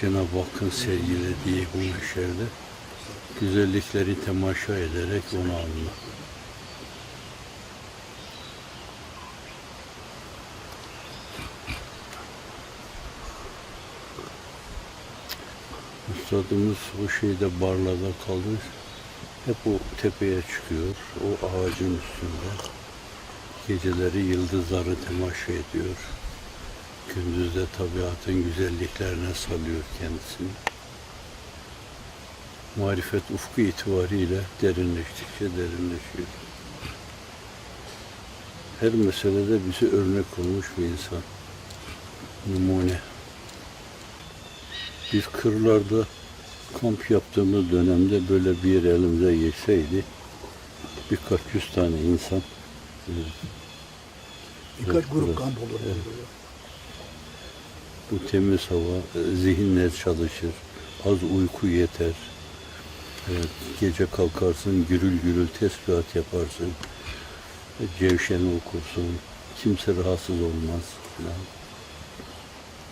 Cenab-ı Hakk'ın sergilediği bu mahşerde güzellikleri temaşa ederek onu anla. Üstadımız bu şeyde barlarda kalır. Hep o tepeye çıkıyor. O ağacın üstünde. Geceleri yıldızları temaşa ediyor. Gündüzde tabiatın güzelliklerine salıyor kendisini. Marifet ufku itibariyle derinleştikçe derinleşiyor. Her meselede bize örnek olmuş bir insan. Numune. Biz kırlarda kamp yaptığımız dönemde böyle bir yer elimize geçseydi birkaç yüz tane insan Birkaç grup kamp olur. Evet. Bu temiz hava, zihinler çalışır, az uyku yeter. Evet, gece kalkarsın, gürül gürül tesbihat yaparsın, cevşeni okursun, kimse rahatsız olmaz falan.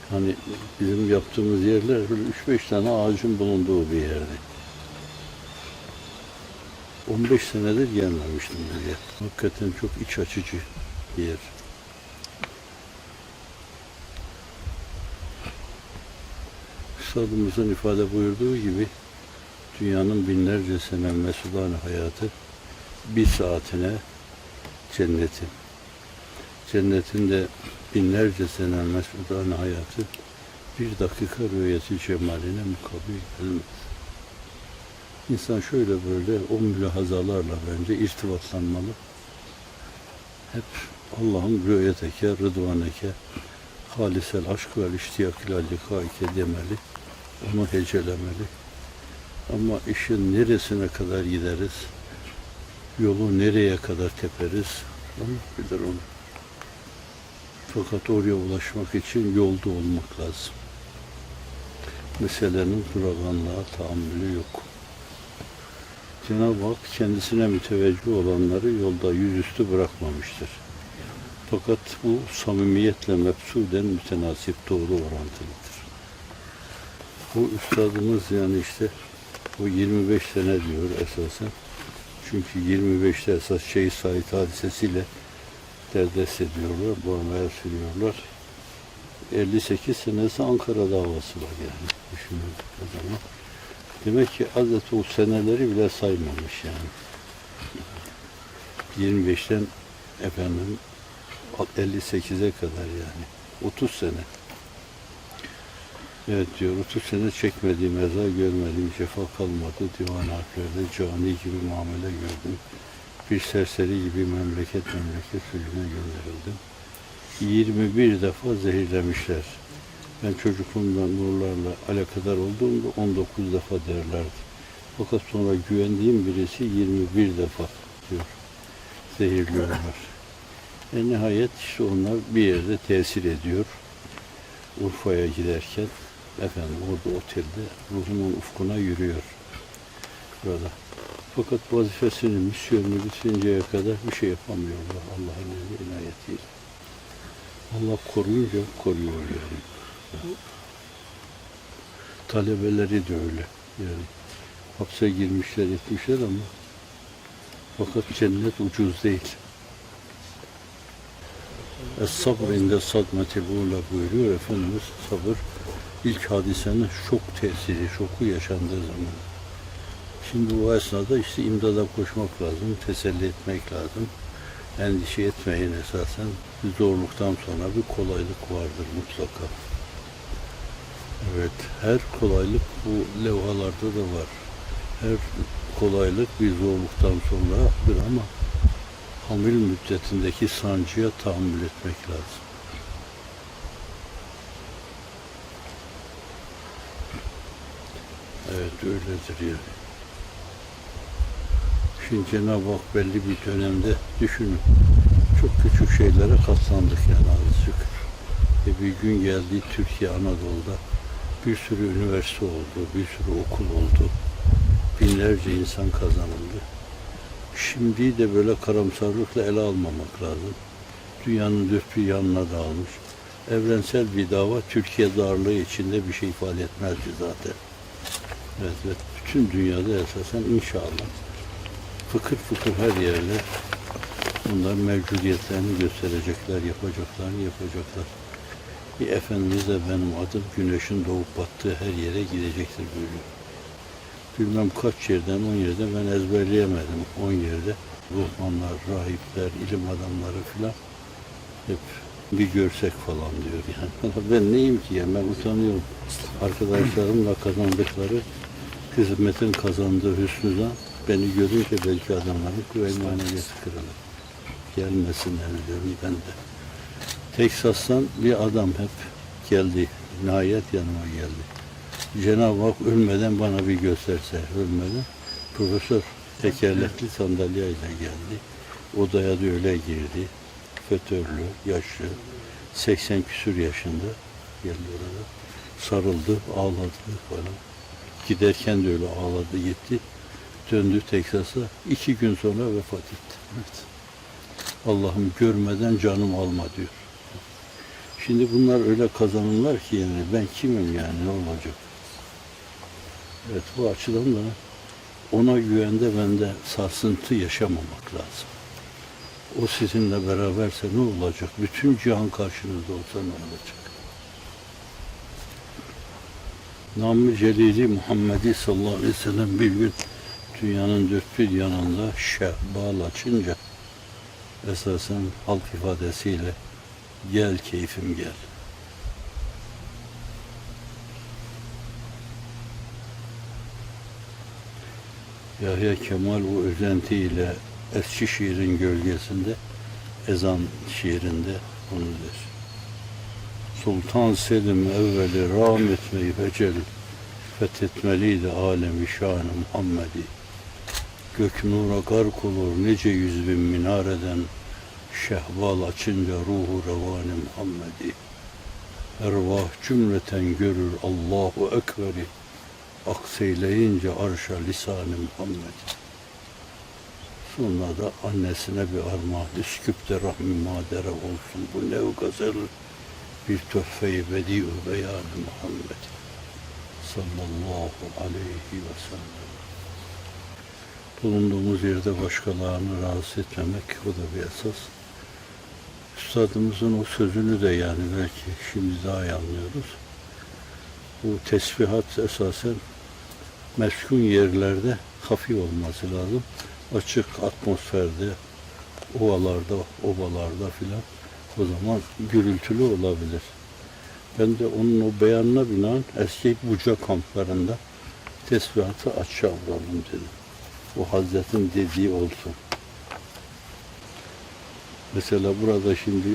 Hani bizim yaptığımız yerler böyle 3-5 tane ağacın bulunduğu bir yerdi. 15 senedir gelmemiştim buraya. Hakikaten çok iç açıcı bir yer. Üstadımızın ifade buyurduğu gibi dünyanın binlerce sene mesudane hayatı bir saatine cennetin. Cennetin de binlerce sene mesudane hayatı bir dakika rüyeti cemaline mukabil gelmez. İnsan şöyle böyle o mülahazalarla bence irtibatlanmalı. Hep Allah'ın rüyeteke, rıdvaneke, halisel aşk ve iştiyak ile likaike demeli. Onu hecelemeli. Ama işin neresine kadar gideriz, yolu nereye kadar teperiz, Allah bilir onu. Fakat oraya ulaşmak için yolda olmak lazım. Meselenin duraganlığa tahammülü yok. Cenab-ı Hak kendisine müteveccih olanları yolda yüzüstü bırakmamıştır. Fakat bu samimiyetle mefsuden mütenasip, doğru orantılıdır. Bu üstadımız yani işte bu 25 sene diyor esasen. Çünkü 25'te esas Şehit Said hadisesiyle derdest ediyorlar, bormaya sürüyorlar. 58 senesi Ankara davası var yani. Düşünün o zaman. Demek ki Hazreti o seneleri bile saymamış yani. 25'ten efendim 58'e kadar yani. 30 sene. Evet diyor, 30 sene çekmediğim eza görmediğim cefa kalmadı. Divan harflerde cani gibi muamele gördüm. Bir serseri gibi memleket sürgüne gönderildim. 21 defa zehirlemişler. Ben çocukluğumdan nurlarla alakadar olduğumda 19 defa derlerdi. Fakat sonra güvendiğim birisi 21 defa diyor. Zehirliyorlar. Nihayet işte onlar bir yerde tesir ediyor. Urfa'ya giderken efendim orada otelde ruhumun ufkuna yürüyor burada. Fakat vazifesini, misyonunu bitinceye kadar bir şey yapamıyorlar Allah'ın inayetiyle. Allah koruyunca koruyor yani. Talebeleri de öyle. Yani hapse girmişler, etmişler ama fakat cennet ucuz değil. Es-sabr inde sadmetil ula buyuruyor Efendimiz. Sabır ilk hadisenin şok tesiri, şoku yaşandığı zaman. Şimdi bu esnada işte imdada koşmak lazım, teselli etmek lazım. Endişe etmeyin esasen. Bir zorluktan sonra bir kolaylık vardır mutlaka. Evet, her kolaylık bu levhalarda da var. Her kolaylık bir zorluktan sonradır ama hamil müddetindeki sancıya tahammül etmek lazım. Evet, öyledir yani. Şimdi Cenab-ı Hak belli bir dönemde düşünün. Çok küçük şeylere katlandık yani azıcık. Bir gün geldi Türkiye Anadolu'da bir sürü üniversite oldu, bir sürü okul oldu. Binlerce insan kazanıldı. Şimdi de böyle karamsarlıkla ele almamak lazım. Dünyanın dört bir yanına dağılmış. evrensel bir dava Türkiye darlığı içinde bir şey ifade etmezdi zaten. Evet, evet. Bütün dünyada esasen inşallah fıkır fıkır her yerde bunlar mevcudiyetlerini gösterecekler, yapacaklar. Bir Efendimiz de benim adım güneşin doğup battığı her yere gidecektir buyuruyor. Bilmem kaç yerden, 10 yerden ben ezberleyemedim. 10 yerde ruhbanlar, rahipler, ilim adamları filan hep bir görsek falan diyor yani. Ben neyim ki yani, ben utanıyorum. Arkadaşlarımla kazandıkları hizmetin kazandığı hüsnüden beni görünce belki adamların kuvvetmaniyeti kırılır. Gelmesinler diyorum ben de. Teksas'tan bir adam hep geldi. Nihayet yanıma geldi. Cenab-ı Hak ölmeden bana bir gösterse, ölmeden. Profesör tekerlekli sandalyeyle geldi. Odaya da öyle girdi. Fötörlü, yaşlı, 80 küsür yaşında geldi orada. Sarıldı, ağladı falan. Giderken de öyle ağladı gitti. Döndü Teksas'a. 2 gün sonra vefat etti. Evet. Allah'ım görmeden canım alma diyor. Şimdi bunlar öyle kazanımlar ki yani ben kimim yani, ne olacak? Evet, bu açıdan da ona güvende bende sarsıntı yaşamamak lazım. O sizinle beraberse ne olacak? Bütün cihan karşınızda olsa ne olacak? Nam-ı Celili Muhammedi sallallahu aleyhi ve sellem bir gün dünyanın dört bir yanında şehbal açınca esasen halk ifadesiyle gel keyfim gel. Yahya Kemal o özentiyle eski şiirin gölgesinde ezan şiirinde onu der. Sultan Selim evveli rahmetmeyi fecel fethetmeliydi alemi şanı Muhammedi. Gök nura gark olur nice 100.000 minareden şehbal açınca ruhu revani Muhammedi. Ervah cümleten görür Allahu Ekber'i akseyleyince arşa lisan-ı Muhammed. Sonra da annesine bir armağan, Üsküp'te rahmi madere olsun bu nev gazel bir töhfe-i bedi-u beyan-ı Muhammed sallallahu aleyhi ve sellem. Bulunduğumuz yerde başkalarını rahatsız etmemek, o da bir esas. Üstadımızın o sözünü de yani belki şimdi daha iyi anlıyoruz. Bu tesbihat esasen meskun yerlerde hafif olması lazım. Açık atmosferde, ovalarda, obalarda filan o zaman gürültülü olabilir. Ben de onun o beyanına binaen eski Buca kamplarında tesbihatı açığa vuralım dedim. O Hazretin dediği olsun. Mesela burada şimdi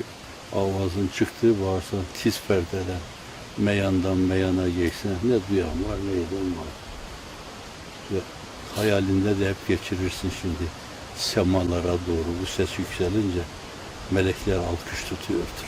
avazın çıktığı varsa tiz perdeden meyandan meyana geçsen ne duyan var ne eden var. Ve hayalinde de hep geçirirsin şimdi semalara doğru bu ses yükselince melekler alkış tutuyordur.